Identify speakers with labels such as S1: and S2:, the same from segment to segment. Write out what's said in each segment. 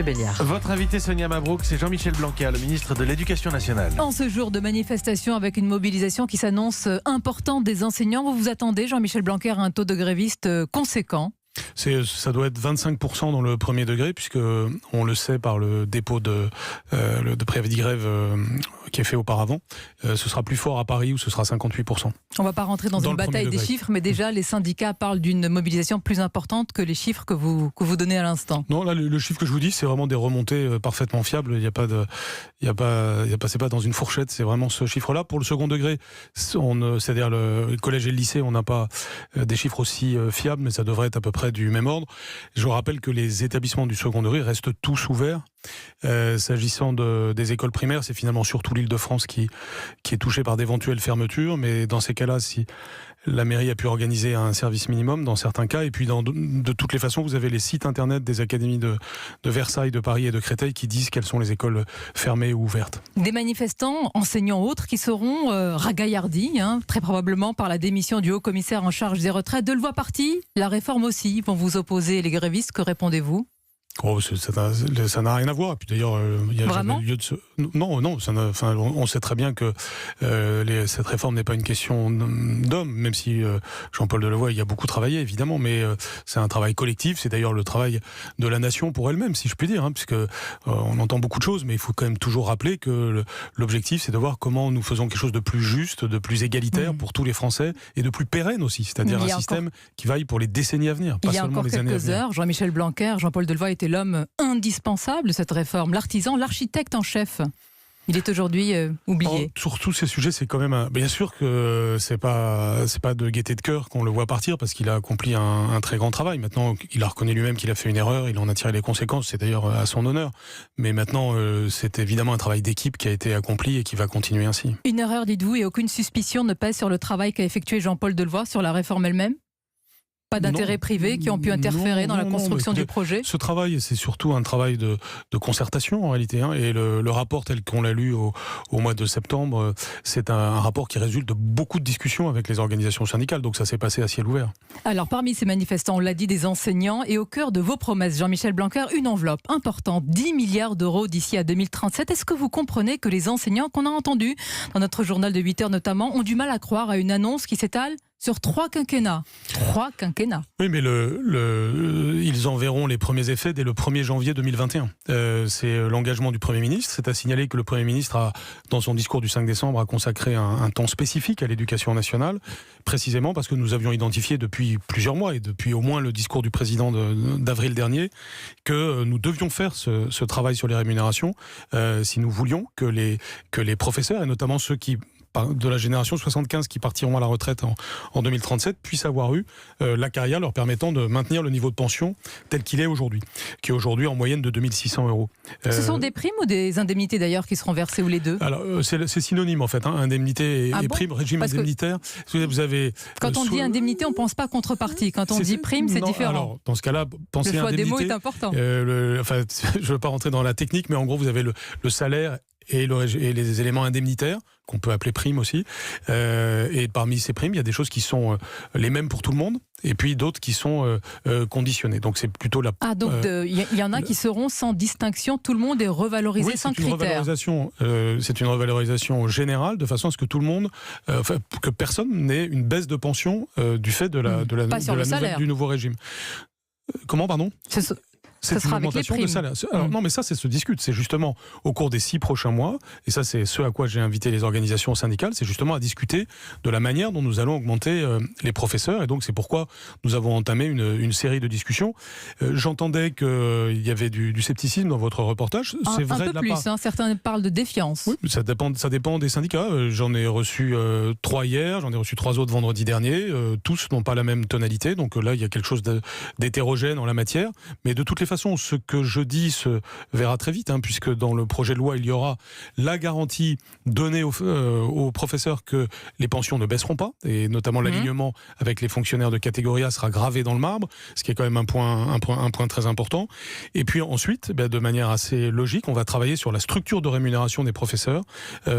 S1: Béliard.
S2: Votre invité Sonia Mabrouk, c'est Jean-Michel Blanquer, le ministre de l'Éducation nationale.
S1: En ce jour de manifestation avec une mobilisation qui s'annonce importante des enseignants, vous vous attendez, Jean-Michel Blanquer, à un taux de grévistes conséquent?
S3: Ça doit être 25% dans le premier degré, puisque on le sait par le dépôt de préavis de grève qui est fait auparavant. Ce sera plus fort à Paris où ce sera 58%.
S1: On ne va pas rentrer dans une bataille des chiffres, mais déjà les syndicats parlent d'une mobilisation plus importante que les chiffres que vous donnez à l'instant.
S3: Non, là le chiffre que je vous dis, c'est vraiment des remontées parfaitement fiables. C'est pas dans une fourchette, c'est vraiment ce chiffre-là. Pour le second degré, c'est-à-dire le collège et le lycée, on n'a pas des chiffres aussi fiables, mais ça devrait être à peu près du même ordre. Je vous rappelle que les établissements du second degré restent tous ouverts. S'agissant des écoles primaires, c'est finalement surtout l'Île-de-France qui est touchée par d'éventuelles fermetures, mais dans ces cas-là, si la mairie a pu organiser un service minimum dans certains cas, et puis de toutes les façons, vous avez les sites internet des académies de Versailles, de Paris et de Créteil qui disent quelles sont les écoles fermées ou ouvertes.
S1: Des manifestants, enseignants autres, qui seront ragaillardis, très probablement par la démission du haut-commissaire en charge des retraites. De le voir parti, la réforme aussi, vont vous opposer les grévistes, que répondez-vous ?
S3: Ça n'a rien à voir. Et puis d'ailleurs, il y a
S1: Vraiment
S3: jamais lieu de Non, on sait très bien que cette réforme n'est pas une question d'homme, même si Jean-Paul Delevoye y a beaucoup travaillé, évidemment, mais c'est un travail collectif. C'est d'ailleurs le travail de la nation pour elle-même, si je puis dire, puisque on entend beaucoup de choses, mais il faut quand même toujours rappeler que l'objectif, c'est de voir comment nous faisons quelque chose de plus juste, de plus égalitaire pour tous les Français et de plus pérenne aussi, c'est-à-dire un système qui vaille pour les décennies à venir, pas seulement les années à venir.
S1: Il y a encore quelques heures, Jean-Michel Blanquer, Jean-Paul Delevoye était l'homme indispensable de cette réforme, l'artisan, l'architecte en chef. Il est aujourd'hui oublié.
S3: Sur tous ces sujets, c'est quand même bien sûr que c'est pas de gaieté de cœur qu'on le voit partir, parce qu'il a accompli un très grand travail. Maintenant, il a reconnu lui-même qu'il a fait une erreur, il en a tiré les conséquences, c'est d'ailleurs à son honneur. Mais maintenant, c'est évidemment un travail d'équipe qui a été accompli et qui va continuer ainsi.
S1: Une erreur, dites-vous, et aucune suspicion ne pèse sur le travail qu'a effectué Jean-Paul Delevoye sur la réforme elle-même ? Pas d'intérêts privés qui ont pu interférer dans la construction du projet?
S3: Ce travail, c'est surtout un travail de concertation en réalité. Et le rapport tel qu'on l'a lu au mois de septembre, c'est un rapport qui résulte de beaucoup de discussions avec les organisations syndicales. Donc ça s'est passé à ciel ouvert.
S1: Alors parmi ces manifestants, on l'a dit, des enseignants, et au cœur de vos promesses, Jean-Michel Blanquer, une enveloppe importante, 10 milliards d'euros d'ici à 2037. Est-ce que vous comprenez que les enseignants qu'on a entendus dans notre journal de 8 heures notamment ont du mal à croire à une annonce qui s'étale sur 3 quinquennats? 3 quinquennats.
S3: Oui, mais ils en verront les premiers effets dès le 1er janvier 2021. C'est l'engagement du Premier ministre. C'est à signaler que le Premier ministre, dans son discours du 5 décembre, a consacré un temps spécifique à l'éducation nationale, précisément parce que nous avions identifié depuis plusieurs mois, et depuis au moins le discours du président d'avril dernier, que nous devions faire ce travail sur les rémunérations si nous voulions que les professeurs, et notamment ceux de la génération 75 qui partiront à la retraite en 2037 puissent avoir eu la carrière leur permettant de maintenir le niveau de pension tel qu'il est aujourd'hui, qui est aujourd'hui en moyenne de 2600 €.
S1: Ce sont des primes ou des indemnités d'ailleurs qui seront versées, ou les deux?
S3: Alors c'est synonyme en fait, indemnité et prime, régime indemnitaire. Vous avez,
S1: quand on dit indemnité, on ne pense pas contrepartie. Quand on dit prime, c'est différent.
S3: Alors dans ce cas-là, pensez à indemnité.
S1: Le choix des mots est important.
S3: Je ne veux pas rentrer dans la technique, mais en gros vous avez le salaire et les éléments indemnitaires, qu'on peut appeler primes aussi. Et parmi ces primes, il y a des choses qui sont les mêmes pour tout le monde, et puis d'autres qui sont conditionnées. Donc c'est plutôt
S1: il y en a qui seront sans distinction, tout le monde est revalorisé sans critère.
S3: C'est une revalorisation générale, de façon à ce que tout le monde, que personne n'ait une baisse de pension du fait du nouveau régime. Comment, pardon ? C'est une augmentation de salaire. Alors, non, mais ça se discute. C'est justement au cours des 6 prochains mois, et ça c'est ce à quoi j'ai invité les organisations syndicales, c'est justement à discuter de la manière dont nous allons augmenter les professeurs, et donc c'est pourquoi nous avons entamé une série de discussions. J'entendais qu'il y avait du scepticisme dans votre reportage. C'est vrai
S1: un peu plus, certains parlent de défiance.
S3: Oui, ça dépend des syndicats. J'en ai reçu 3 hier, j'en ai reçu 3 autres vendredi dernier. Tous n'ont pas la même tonalité, donc là il y a quelque chose d'hétérogène en la matière, mais de toutes les façon, ce que je dis se verra très vite, puisque dans le projet de loi, il y aura la garantie donnée aux professeurs que les pensions ne baisseront pas, et notamment l'alignement avec les fonctionnaires de catégorie A sera gravé dans le marbre, ce qui est quand même un point très important. Et puis ensuite, de manière assez logique, on va travailler sur la structure de rémunération des professeurs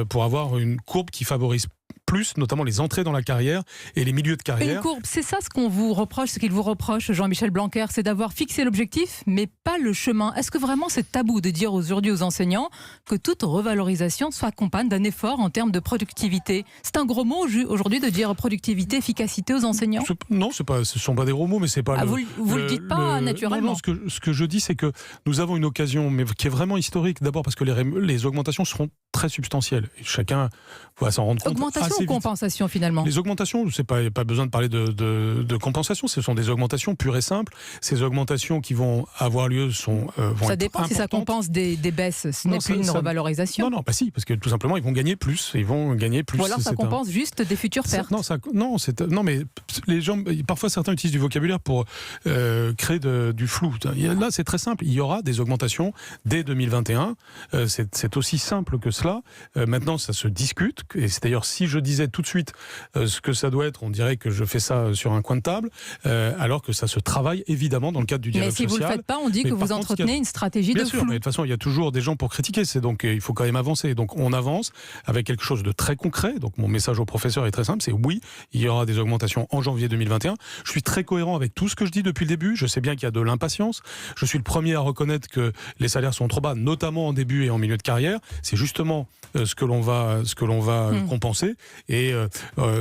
S3: pour avoir une courbe qui favorise plus, notamment les entrées dans la carrière et les milieux de carrière.
S1: Une courbe, c'est ça ce qu'on vous reproche, ce qu'il vous reproche, Jean-Michel Blanquer, c'est d'avoir fixé l'objectif, mais pas le chemin. Est-ce que vraiment c'est tabou de dire aujourd'hui aux enseignants que toute revalorisation soit accompagne d'un effort en termes de productivité? C'est un gros mot aujourd'hui de dire productivité, efficacité aux enseignants?
S3: Non, ce ne sont pas des gros mots, mais c'est pas
S1: vous le dites pas naturellement.
S3: Non, ce que je dis, c'est que nous avons une occasion, mais qui est vraiment historique. D'abord parce que les augmentations seront très substantielles. Et chacun va s'en rendre compte.
S1: Augmentation ou compensation finalement?
S3: Les augmentations, c'est pas besoin de parler de compensation. Ce sont des augmentations pures et simples. Ces augmentations qui vont avoir lieu vont
S1: ça
S3: être
S1: dépend
S3: importantes.
S1: Si ça compense des baisses. Ce n'est plus une revalorisation.
S3: Non, pas si, parce que tout simplement ils vont gagner plus.
S1: Ou alors ça compense juste des futures pertes.
S3: Non, mais les gens, parfois certains utilisent du vocabulaire pour créer du flou. Là, c'est très simple. Il y aura des augmentations dès 2021. C'est aussi simple que cela. Maintenant, ça se discute. Et c'est d'ailleurs, si je disais tout de suite ce que ça doit être, on dirait que je fais ça sur un coin de table, alors que ça se travaille évidemment dans le cadre du dialogue social.
S1: Mais si vous ne le faites pas, on dit que vous entretenez une stratégie de flou.
S3: Bien sûr, mais de toute façon, il y a toujours des gens pour critiquer. Donc, il faut quand même avancer. Donc, on avance avec quelque chose de très concret. Donc, mon message aux professeurs est très simple. C'est oui, il y aura des augmentations en janvier 2021. Je suis très cohérent avec tout ce que je dis depuis le début. Je sais bien qu'il y a de l'impatience. Je suis le premier à reconnaître que les salaires sont trop bas, notamment en début et en milieu de carrière. C'est justement ce que l'on va compenser. Et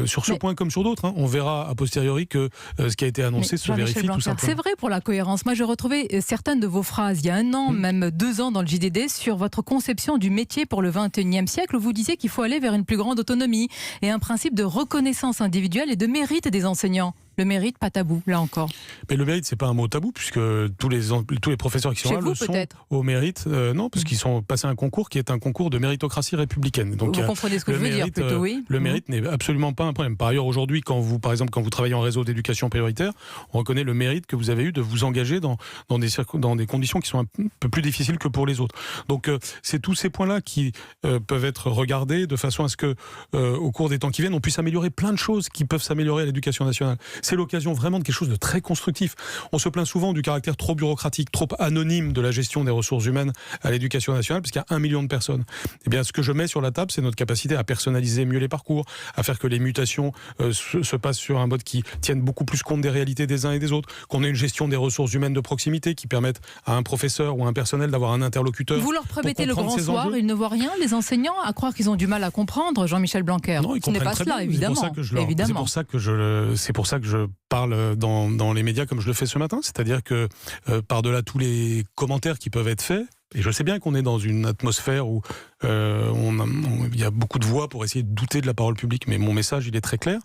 S3: sur ce point comme sur d'autres, on verra a posteriori que ce qui a été annoncé se vérifie tout simplement.
S1: C'est vrai pour la cohérence. Moi, j'ai retrouvé certaines de vos phrases il y a 1 an, même 2 ans dans le JDD, sur votre conception du métier pour le 21e siècle, où vous disiez qu'il faut aller vers une plus grande autonomie et un principe de reconnaissance individuelle et de mérite des enseignants. Le mérite, pas tabou, là encore.
S3: Mais le mérite, c'est pas un mot tabou, puisque tous les professeurs qui sont là le sont au mérite. Non, parce qu'ils sont passés un concours qui est un concours de méritocratie républicaine. Donc,
S1: vous comprenez ce que je veux dire, plutôt, oui.
S3: Le mérite n'est absolument pas un problème. Par ailleurs, aujourd'hui, par exemple, quand vous travaillez en réseau d'éducation prioritaire, on reconnaît le mérite que vous avez eu de vous engager dans des conditions qui sont un peu plus difficiles que pour les autres. Donc, c'est tous ces points-là qui peuvent être regardés de façon à ce que, au cours des temps qui viennent, on puisse améliorer plein de choses qui peuvent s'améliorer à l'éducation nationale. C'est l'occasion vraiment de quelque chose de très constructif. On se plaint souvent du caractère trop bureaucratique, trop anonyme de la gestion des ressources humaines à l'éducation nationale, parce qu'il y a 1 million de personnes. Eh bien, ce que je mets sur la table, c'est notre capacité à personnaliser mieux les parcours, à faire que les mutations se passent sur un mode qui tienne beaucoup plus compte des réalités des uns et des autres, qu'on ait une gestion des ressources humaines de proximité qui permette à un professeur ou à un personnel d'avoir un interlocuteur.
S1: Vous leur promettez le grand soir, ils ne voient rien, les enseignants, à croire qu'ils ont du mal à comprendre, Jean-Michel Blanquer.
S3: Non,
S1: ce n'est pas cela, évidemment.
S3: C'est pour ça que je parle dans les médias comme je le fais ce matin, c'est-à-dire que par-delà tous les commentaires qui peuvent être faits, et je sais bien qu'on est dans une atmosphère où il y a beaucoup de voix pour essayer de douter de la parole publique, mais mon message, il est très clair.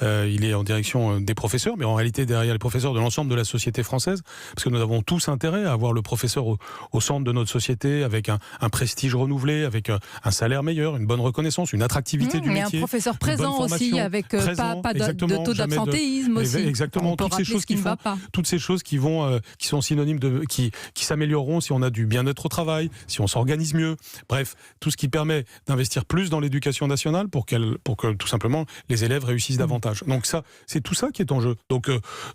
S3: Il est en direction des professeurs, mais en réalité derrière les professeurs de l'ensemble de la société française, parce que nous avons tous intérêt à avoir le professeur au centre de notre société, avec un prestige renouvelé, avec un salaire meilleur, une bonne reconnaissance, une attractivité du métier.
S1: Et un professeur présent aussi, avec pas de taux d'absentéisme aussi.
S3: Exactement, toutes ces choses qui sont synonymes qui s'amélioreront si on a du bien-être au travail, si on s'organise mieux. Bref, tout ce qui permet d'investir plus dans l'éducation nationale pour que tout simplement les élèves réussissent davantage. Donc ça, c'est tout ça qui est en jeu. Donc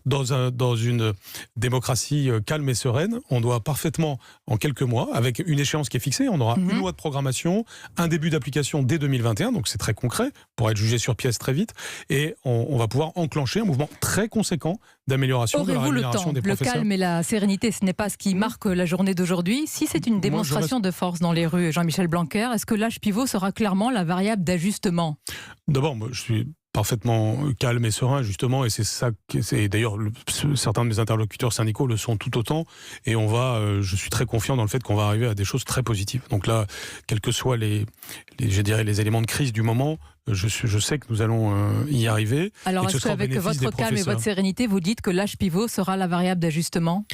S3: dans une démocratie calme et sereine, on doit parfaitement, en quelques mois, avec une échéance qui est fixée, on aura une loi de programmation, un début d'application dès 2021, donc c'est très concret, pour être jugé sur pièce très vite, et on va pouvoir enclencher un mouvement très conséquent d'amélioration de la rémunération des professeurs.
S1: Le calme et la sérénité, ce n'est pas ce qui marque la journée d'aujourd'hui. Si c'est une démonstration de force dans les rues, Jean-Michel Blanquer, est-ce que l'âge pivot sera clairement la variable d'ajustement? D'abord,
S3: moi, je suis parfaitement calme et serein, justement, et c'est ça. D'ailleurs, certains de mes interlocuteurs syndicaux le sont tout autant, et je suis très confiant dans le fait qu'on va arriver à des choses très positives. Donc là, quels que soient les éléments de crise du moment, je sais que nous allons y arriver.
S1: Alors, est-ce qu'avec votre calme et votre sérénité, vous dites que l'âge pivot sera la variable d'ajustement ?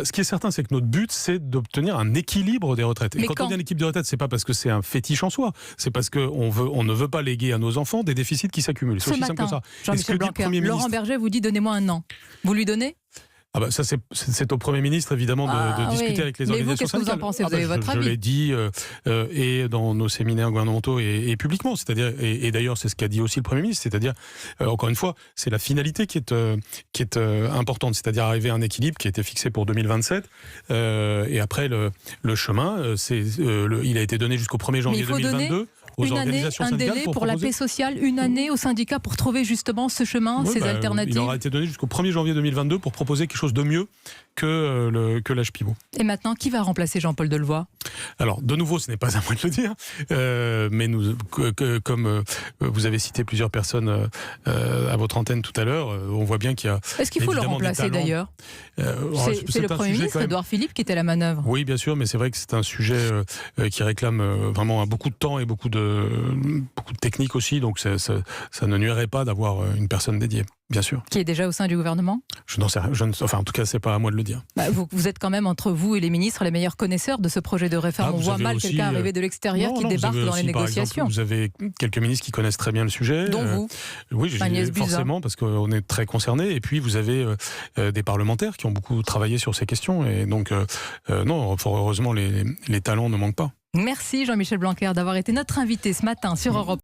S3: Ce qui est certain, c'est que notre but, c'est d'obtenir un équilibre des retraites. Et quand on dit un équilibre des retraites, c'est pas parce que c'est un fétiche en soi, c'est parce qu'on ne veut pas léguer à nos enfants des déficits qui s'accumulent. C'est aussi simple que ça.
S1: Jean-Michel Blanquer, Laurent Berger vous dit donnez-moi 1 an. Vous lui donnez ?
S3: Ça, c'est au Premier ministre, évidemment, de discuter avec les organisations syndicales.
S1: Mais vous, qu'est-ce que vous en pensez ? Vous avez votre avis ?
S3: Je l'ai dit, et dans nos séminaires gouvernementaux et publiquement. C'est-à-dire, et d'ailleurs, c'est ce qu'a dit aussi le Premier ministre. C'est-à-dire, encore une fois, c'est la finalité qui est importante. C'est-à-dire arriver à un équilibre qui a été fixé pour 2027. Et après, le chemin, il a été donné jusqu'au 1er janvier 2022. aux
S1: une année,
S3: organisations
S1: un
S3: syndicales
S1: délai
S3: pour
S1: pour la
S3: proposer.
S1: paix sociale, une année aux syndicats pour trouver justement ce chemin,
S3: Oui,
S1: ces alternatives.
S3: Il aura été donné jusqu'au 1er janvier 2022 pour proposer quelque chose de mieux que l'âge pivot.
S1: Et maintenant, qui va remplacer Jean-Paul Delevoye?
S3: Alors, de nouveau, ce n'est pas à moi de le dire, mais comme vous avez cité plusieurs personnes à votre antenne tout à l'heure, on voit bien qu'il y a.
S1: Est-ce qu'il faut le remplacer d'ailleurs? C'est le Premier ministre, Édouard Philippe, qui était à la manœuvre.
S3: Oui, bien sûr, mais c'est vrai que c'est un sujet qui réclame vraiment beaucoup de temps et beaucoup de technique aussi, donc ça ne nuirait pas d'avoir une personne dédiée. Bien sûr.
S1: Qui est déjà au sein du gouvernement?
S3: Je n'en sais rien. Enfin, en tout cas, c'est pas à moi de le dire.
S1: Vous êtes quand même, entre vous et les ministres, les meilleurs connaisseurs de ce projet de réforme. On voit mal quelqu'un arriver de l'extérieur qui débarque dans les négociations.
S3: Par exemple, vous avez quelques ministres qui connaissent très bien le sujet.
S1: Dont vous.
S3: Oui, forcément, parce qu'on est très concernés. Et puis, vous avez des parlementaires qui ont beaucoup travaillé sur ces questions. Et donc, non, fort heureusement, les talents ne manquent pas.
S1: Merci Jean-Michel Blanquer d'avoir été notre invité ce matin sur Europe.